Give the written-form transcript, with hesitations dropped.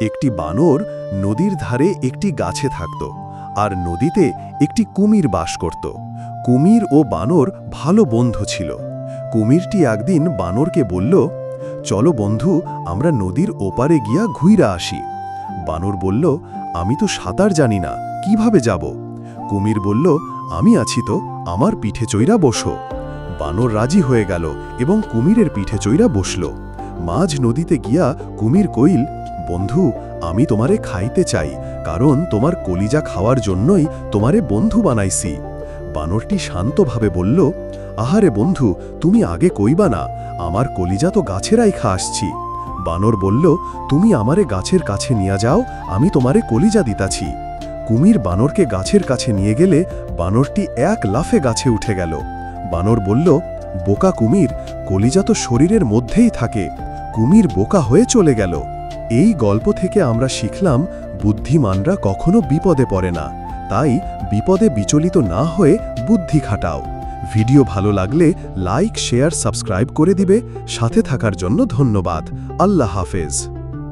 একটি বানর নদীর ধারে একটি গাছে থাকত, আর নদীতে একটি কুমির বাস করত। কুমির ও বানর ভালো বন্ধু ছিল। কুমিরটি একদিন বানরকে বলল, চলো বন্ধু, আমরা নদীর ওপারে গিয়া ঘুইরা আসি। বানর বলল, আমি তো সাঁতার জানি না, কিভাবে যাব? কুমির বলল, আমি আছি তো, আমার পিঠে চইরা বসো। বানর রাজি হয়ে গেল এবং কুমিরের পিঠে চইরা বসল। মাঝ নদীতে গিয়া কুমির কইল, বন্ধু, আমি তোমারে খাইতে চাই, কারণ তোমার কলিজা খাওয়ার জন্যই তোমারে বন্ধু বানাইছি। বানরটি শান্তভাবে বলল, আহারে বন্ধু, তুমি আগে কইবা না, আমার কলিজা তো গাছেরাই খা আসছি। বানর বলল, তুমি আমারে গাছের কাছে নিয়ে যাও, আমি তোমারে কলিজা দিতাছি। কুমির বানরকে গাছের কাছে নিয়ে গেলে বানরটি এক লাফে গাছে উঠে গেল। বানর বলল, বোকা কুমির, কলিজা তো শরীরের মধ্যেই থাকে। কুমির বোকা হয়ে চলে গেল। এই গল্প থেকে আমরা শিখলাম, বুদ্ধিমানরা কখনো বিপদে পড়ে না, তাই বিপদে বিচলিত না হয়ে বুদ্ধি খাটাও। ভিডিও ভালো লাগলে লাইক, শেয়ার, সাবস্ক্রাইব করে দিবে। সাথে থাকার জন্য ধন্যবাদ। আল্লাহ হাফেজ।